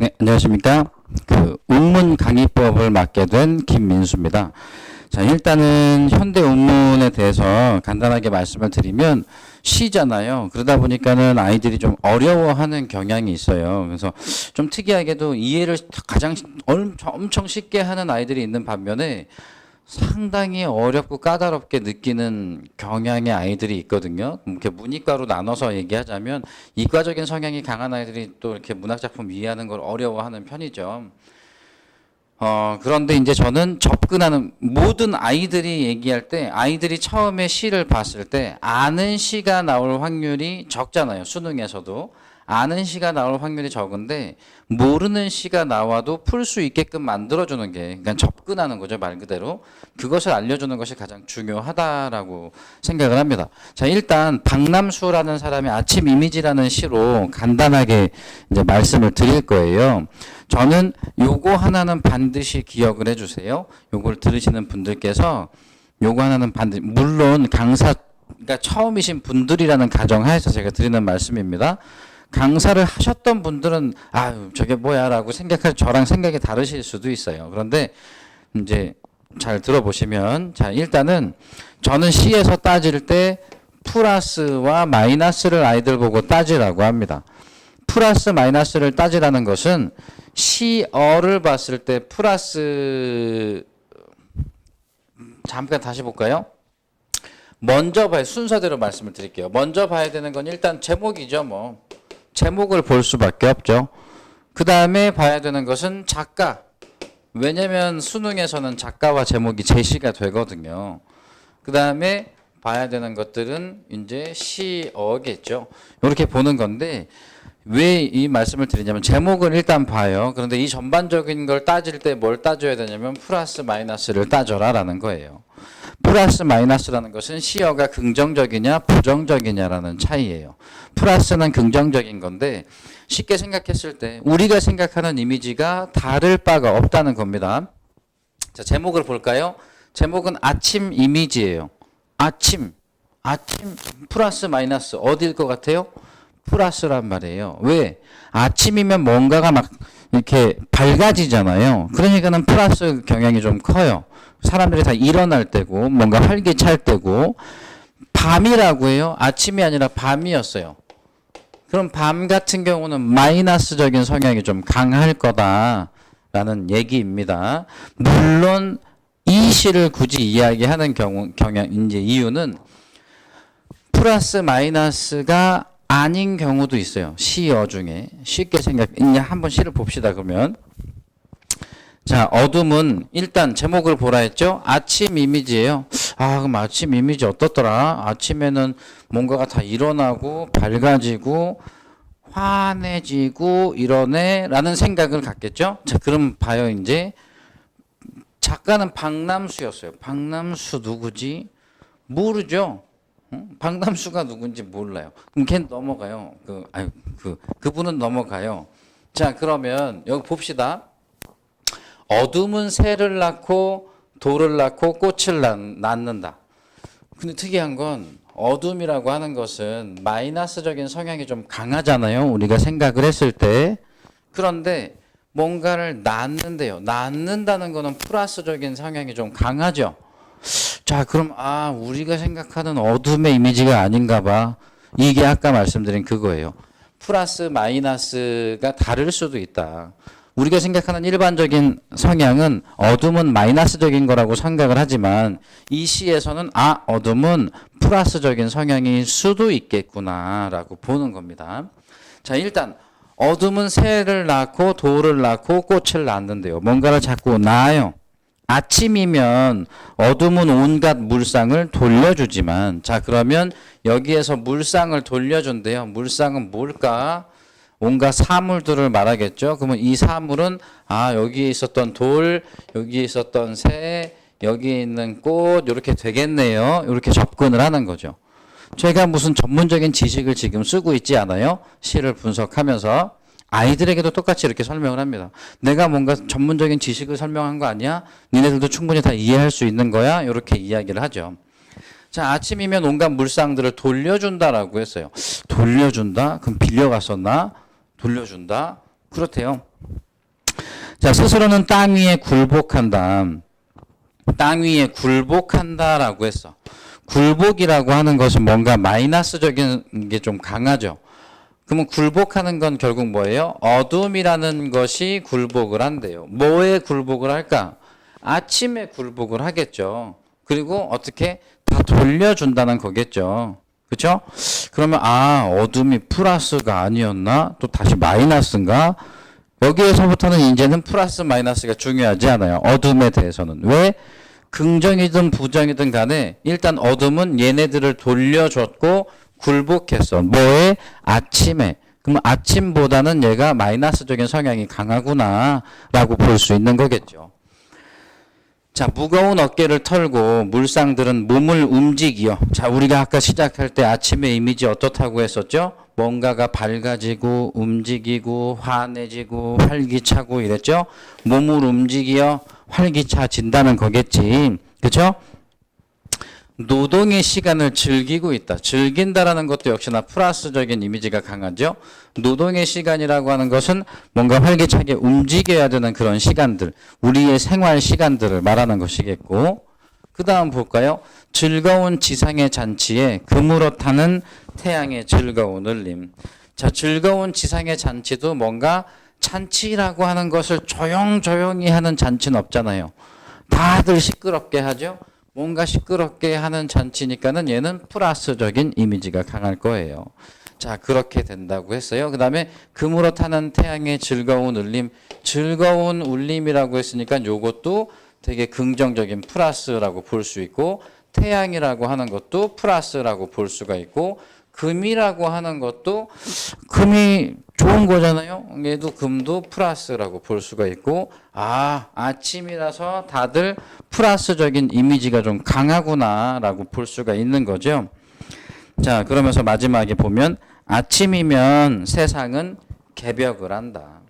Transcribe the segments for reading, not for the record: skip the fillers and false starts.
네, 안녕하십니까. 운문 강의법을 맡게 된 김민수입니다. 자, 일단은 현대 운문에 대해서 간단하게 말씀을 드리면 시잖아요. 그러다 보니까는 아이들이 좀 어려워하는 경향이 있어요. 그래서 좀 특이하게도 이해를 가장 엄청 쉽게 하는 아이들이 있는 반면에 상당히 어렵고 까다롭게 느끼는 경향의 아이들이 있거든요. 이렇게 문이과로 나눠서 얘기하자면 이과적인 성향이 강한 아이들이 또 이렇게 문학작품 이해하는 걸 어려워하는 편이죠. 그런데 이제 저는 접근하는 모든 아이들이 얘기할 때 아이들이 처음에 시를 봤을 때 아는 시가 나올 확률이 적잖아요. 수능에서도. 아는 시가 나올 확률이 적은데 모르는 시가 나와도 풀 수 있게끔 만들어주는 게 그러니까 접근하는 거죠. 말 그대로. 그것을 알려주는 것이 가장 중요하다라고 생각을 합니다. 자, 일단 박남수라는 사람의 아침 이미지라는 시로 간단하게 이제 말씀을 드릴 거예요. 저는 요거 하나는 반드시 기억을 해주세요. 요걸 들으시는 분들께서 요거 하나는 반드시 물론 강사 그러니까 처음이신 분들이라는 가정하에서 제가 드리는 말씀입니다. 강사를 하셨던 분들은 아유 저게 뭐야라고 생각할 저랑 생각이 다르실 수도 있어요. 그런데 이제 잘 들어보시면 자 일단은 저는 시에서 따질 때 플러스와 마이너스를 아이들 보고 따지라고 합니다. 플러스 마이너스를 따지라는 것은 시어를 봤을 때 플러스 잠깐 다시 볼까요? 먼저 봐야 순서대로 말씀을 드릴게요. 먼저 봐야 되는 건 일단 제목이죠. 뭐 제목을 볼 수밖에 없죠. 그 다음에 봐야 되는 것은 작가. 왜냐면 수능에서는 작가와 제목이 제시가 되거든요. 그 다음에 봐야 되는 것들은 이제 시어겠죠. 이렇게 보는 건데 왜 이 말씀을 드리냐면 제목은 일단 봐요. 그런데 이 전반적인 걸 따질 때 뭘 따져야 되냐면 플러스 마이너스를 따져라라는 거예요. 플러스 마이너스라는 것은 시어가 긍정적이냐 부정적이냐라는 차이예요. 플러스는 긍정적인 건데 쉽게 생각했을 때 우리가 생각하는 이미지가 다를 바가 없다는 겁니다. 자, 제목을 볼까요? 제목은 아침 이미지예요. 아침 플러스 마이너스 어디일 것 같아요? 플러스란 말이에요. 왜? 아침이면 뭔가가 막 이렇게 밝아지잖아요. 그러니까는 플러스 경향이 좀 커요. 사람들이 다 일어날 때고 뭔가 활기찰 때고 밤이라고 해요. 아침이 아니라 밤이었어요. 그럼 밤 같은 경우는 마이너스적인 성향이 좀 강할 거다라는 얘기입니다. 물론 이 시를 굳이 이야기하는 경향 이제 이유는 플러스 마이너스가 아닌 경우도 있어요. 시어 중에 쉽게 이제 한번 시를 봅시다. 그러면 자 어둠은 일단 제목을 보라 했죠. 아침 이미지예요. 아 그럼 아침 이미지 어떻더라? 아침에는 뭔가가 다 일어나고 밝아지고 환해지고 이러네라는 생각을 갖겠죠. 자 그럼 봐요. 이제 작가는 박남수였어요. 박남수 누구지? 모르죠. 박남수가 누군지 몰라요. 그럼 걔는 넘어가요. 그분은 넘어가요. 자, 그러면 여기 봅시다. 어둠은 새를 낳고 돌을 낳고 꽃을 낳는다. 근데 특이한 건 어둠이라고 하는 것은 마이너스적인 성향이 좀 강하잖아요. 우리가 생각을 했을 때. 그런데 뭔가를 낳는데요. 낳는다는 거는 플러스적인 성향이 좀 강하죠. 자, 그럼 우리가 생각하는 어둠의 이미지가 아닌가 봐. 이게 아까 말씀드린 그거예요. 플러스 마이너스가 다를 수도 있다. 우리가 생각하는 일반적인 성향은 어둠은 마이너스적인 거라고 생각을 하지만 이 시에서는 어둠은 플러스적인 성향일 수도 있겠구나라고 보는 겁니다. 자, 일단 어둠은 새를 낳고 돌을 낳고 꽃을 낳는데요. 뭔가를 자꾸 낳아요. 아침이면 어둠은 온갖 물상을 돌려주지만 자 그러면 여기에서 물상을 돌려준대요. 물상은 뭘까? 온갖 사물들을 말하겠죠. 그러면 이 사물은 여기에 있었던 돌, 여기에 있었던 새, 여기에 있는 꽃 이렇게 되겠네요. 이렇게 접근을 하는 거죠. 제가 무슨 전문적인 지식을 지금 쓰고 있지 않아요. 시를 분석하면서. 아이들에게도 똑같이 이렇게 설명을 합니다. 내가 뭔가 전문적인 지식을 설명한 거 아니야? 니네들도 충분히 다 이해할 수 있는 거야? 이렇게 이야기를 하죠. 자, 아침이면 온갖 물상들을 돌려준다라고 했어요. 돌려준다? 그럼 빌려갔었나? 돌려준다? 그렇대요. 자, 스스로는 땅 위에 굴복한다. 땅 위에 굴복한다라고 했어. 굴복이라고 하는 것은 뭔가 마이너스적인 게 좀 강하죠. 그러면 굴복하는 건 결국 뭐예요? 어둠이라는 것이 굴복을 한대요. 뭐에 굴복을 할까? 아침에 굴복을 하겠죠. 그리고 어떻게 다 돌려준다는 거겠죠. 그렇죠? 그러면 어둠이 플러스가 아니었나? 또 다시 마이너스인가? 여기에서부터는 이제는 플러스 마이너스가 중요하지 않아요. 어둠에 대해서는. 왜? 긍정이든 부정이든 간에 일단 어둠은 얘네들을 돌려줬고 굴복했어. 뭐에? 아침에. 그럼 아침보다는 얘가 마이너스적인 성향이 강하구나 라고 볼 수 있는 거겠죠. 자, 무거운 어깨를 털고 물상들은 몸을 움직여. 자, 우리가 아까 시작할 때 아침의 이미지 어떻다고 했었죠? 뭔가가 밝아지고 움직이고 환해지고 활기차고 이랬죠? 몸을 움직여 활기차진다는 거겠지. 그렇죠? 노동의 시간을 즐기고 있다. 즐긴다라는 것도 역시나 플러스적인 이미지가 강하죠. 노동의 시간이라고 하는 것은 뭔가 활기차게 움직여야 되는 그런 시간들, 우리의 생활 시간들을 말하는 것이겠고, 그 다음 볼까요? 즐거운 지상의 잔치에 금으로 타는 태양의 즐거운 울림. 자, 즐거운 지상의 잔치도 뭔가 잔치라고 하는 것을 조용조용히 하는 잔치는 없잖아요. 다들 시끄럽게 하죠. 뭔가 시끄럽게 하는 잔치니까는 얘는 플러스적인 이미지가 강할 거예요. 자, 그렇게 된다고 했어요. 그 다음에 금으로 타는 태양의 즐거운 울림. 즐거운 울림이라고 했으니까 요것도 되게 긍정적인 플러스라고 볼 수 있고, 태양이라고 하는 것도 플러스라고 볼 수가 있고, 금이라고 하는 것도 금이 좋은 거잖아요. 얘도 금도 플러스라고 볼 수가 있고, 아침이라서 다들 플러스적인 이미지가 좀 강하구나라고 볼 수가 있는 거죠. 자, 그러면서 마지막에 보면 아침이면 세상은 개벽을 한다.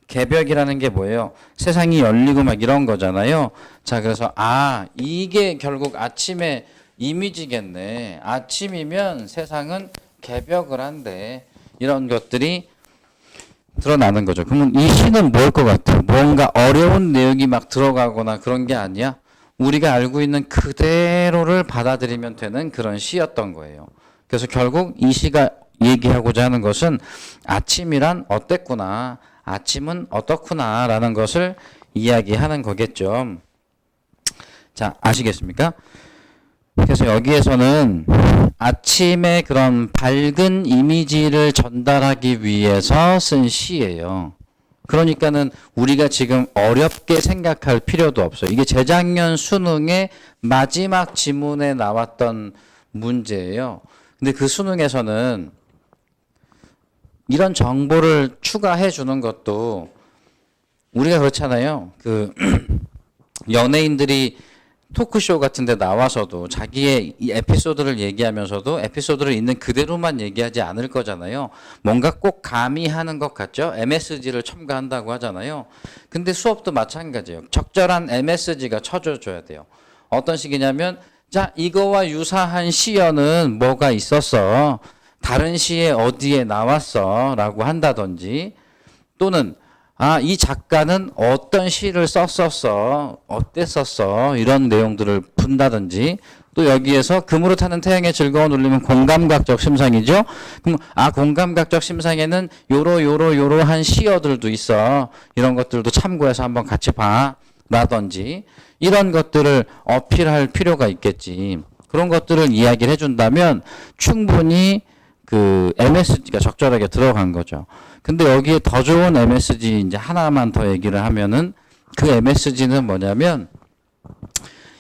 개벽이라는 게 뭐예요? 세상이 열리고 막 이런 거잖아요. 자, 그래서 이게 결국 아침의 이미지겠네. 아침이면 세상은 개벽을 한대. 이런 것들이 드러나는 거죠. 그러면 이 시는 뭘 것 같아요? 뭔가 어려운 내용이 막 들어가거나 그런 게 아니야. 우리가 알고 있는 그대로를 받아들이면 되는 그런 시였던 거예요. 그래서 결국 이 시가 얘기하고자 하는 것은 아침이란 어땠구나, 아침은 어떻구나 라는 것을 이야기하는 거겠죠. 자, 아시겠습니까? 그래서 여기에서는 아침의 그런 밝은 이미지를 전달하기 위해서 쓴 시예요. 그러니까는 우리가 지금 어렵게 생각할 필요도 없어요. 이게 재작년 수능의 마지막 지문에 나왔던 문제예요. 근데 그 수능에서는 이런 정보를 추가해 주는 것도 우리가 그렇잖아요. 그 연예인들이 토크쇼 같은 데 나와서도 자기의 이 에피소드를 얘기하면서도 에피소드를 있는 그대로만 얘기하지 않을 거잖아요. 뭔가 꼭 가미하는 것 같죠. MSG를 첨가한다고 하잖아요. 근데 수업도 마찬가지예요. 적절한 MSG가 쳐줘야 돼요. 어떤 식이냐면, 자, 이거와 유사한 시어는 뭐가 있었어, 다른 시에 어디에 나왔어 라고 한다든지, 또는 이 작가는 어떤 시를 썼었어, 어땠었어, 이런 내용들을 푼다든지, 또 여기에서 금으로 타는 태양의 즐거운 울림은 공감각적 심상이죠. 그럼 공감각적 심상에는 요러한 시어들도 있어, 이런 것들도 참고해서 한번 같이 봐 라든지, 이런 것들을 어필할 필요가 있겠지. 그런 것들을 이야기를 해준다면 충분히 그 MSG가 적절하게 들어간 거죠. 근데 여기에 더 좋은 MSG 이제 하나만 더 얘기를 하면은, 그 MSG는 뭐냐면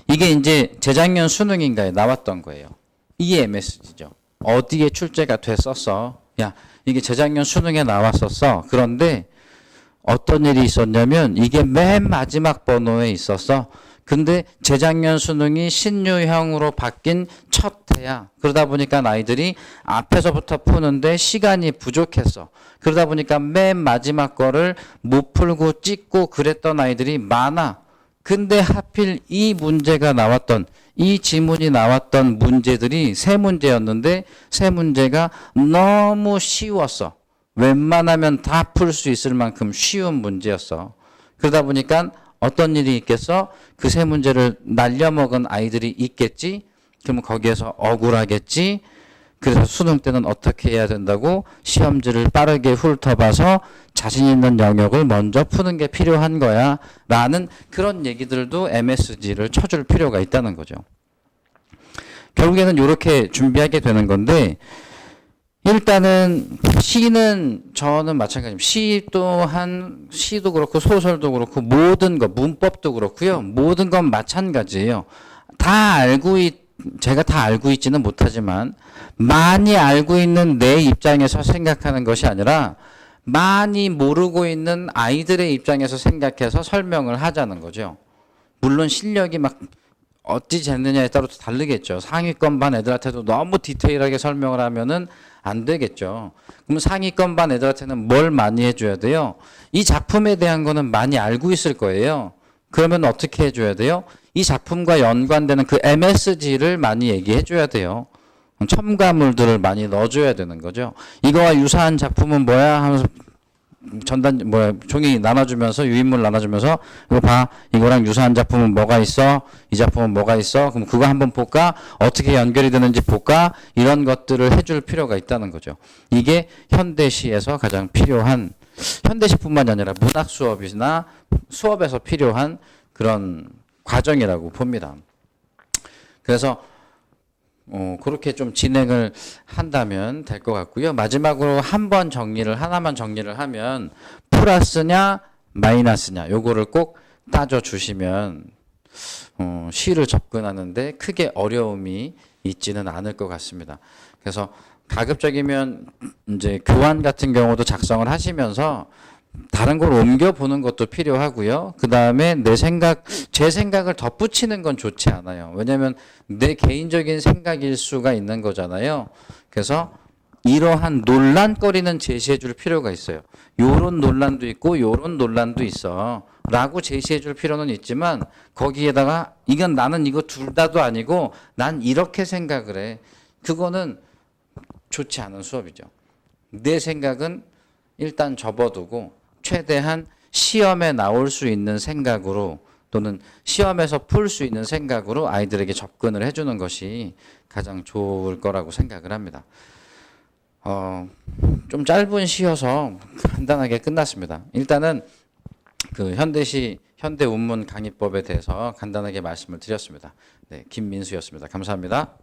이게 이제 재작년 수능인가에 나왔던 거예요. 이 MSG죠. 어디에 출제가 됐었어. 야, 이게 재작년 수능에 나왔었어. 그런데 어떤 일이 있었냐면 이게 맨 마지막 번호에 있었어. 근데 재작년 수능이 신유형으로 바뀐 첫 해야. 그러다 보니까 아이들이 앞에서부터 푸는데 시간이 부족했어. 그러다 보니까 맨 마지막 거를 못 풀고 찍고 그랬던 아이들이 많아. 근데 하필 이 문제가 나왔던, 이 지문이 나왔던 문제들이 세 문제였는데 세 문제가 너무 쉬웠어. 웬만하면 다 풀 수 있을 만큼 쉬운 문제였어. 그러다 보니까 어떤 일이 있겠어? 그 세 문제를 날려먹은 아이들이 있겠지? 그러면 거기에서 억울하겠지? 그래서 수능 때는 어떻게 해야 된다고 시험지를 빠르게 훑어봐서 자신 있는 영역을 먼저 푸는 게 필요한 거야 라는 그런 얘기들도 MSG를 쳐줄 필요가 있다는 거죠. 결국에는 이렇게 준비하게 되는 건데, 일단은 시는 저는 마찬가지입니다. 시 또한 시도 그렇고 소설도 그렇고 모든 것, 문법도 그렇고요. 모든 건 마찬가지예요. 제가 다 알고 있지는 못하지만 많이 알고 있는 내 입장에서 생각하는 것이 아니라 많이 모르고 있는 아이들의 입장에서 생각해서 설명을 하자는 거죠. 물론 실력이 막 어찌 됐느냐에 따라 다르겠죠. 상위권 반 애들한테도 너무 디테일하게 설명을 하면은 안 되겠죠. 그럼 상위권 반 애들한테는 뭘 많이 해줘야 돼요? 이 작품에 대한 거는 많이 알고 있을 거예요. 그러면 어떻게 해줘야 돼요? 이 작품과 연관되는 그 MSG를 많이 얘기해 줘야 돼요. 첨가물들을 많이 넣어줘야 되는 거죠. 이거와 유사한 작품은 뭐야 하면서 종이 나눠주면서 유인물 나눠주면서 이거 봐, 이거랑 유사한 작품은 뭐가 있어, 이 작품은 뭐가 있어, 그럼 그거 한번 볼까, 어떻게 연결이 되는지 볼까, 이런 것들을 해줄 필요가 있다는 거죠. 이게 현대시에서 가장 필요한, 현대시뿐만이 아니라 문학 수업이나 수업에서 필요한 그런 과정이라고 봅니다. 그래서 그렇게 좀 진행을 한다면 될 것 같고요. 마지막으로 하나만 정리를 하면 플러스냐 마이너스냐 요거를 꼭 따져주시면 시를 접근하는데 크게 어려움이 있지는 않을 것 같습니다. 그래서 가급적이면 이제 교환 같은 경우도 작성을 하시면서 다른 걸 옮겨보는 것도 필요하고요. 그 다음에 제 생각을 덧붙이는 건 좋지 않아요. 왜냐하면 내 개인적인 생각일 수가 있는 거잖아요. 그래서 이러한 논란거리는 제시해 줄 필요가 있어요. 요런 논란도 있고 요런 논란도 있어 라고 제시해 줄 필요는 있지만 거기에다가 나는 이거 둘 다도 아니고 난 이렇게 생각을 해. 그거는 좋지 않은 수업이죠. 내 생각은 일단 접어두고 최대한 시험에 나올 수 있는 생각으로 또는 시험에서 풀 수 있는 생각으로 아이들에게 접근을 해주는 것이 가장 좋을 거라고 생각을 합니다. 좀 짧은 시여서 간단하게 끝났습니다. 일단은 그 현대운문 강의법에 대해서 간단하게 말씀을 드렸습니다. 네, 김민수였습니다. 감사합니다.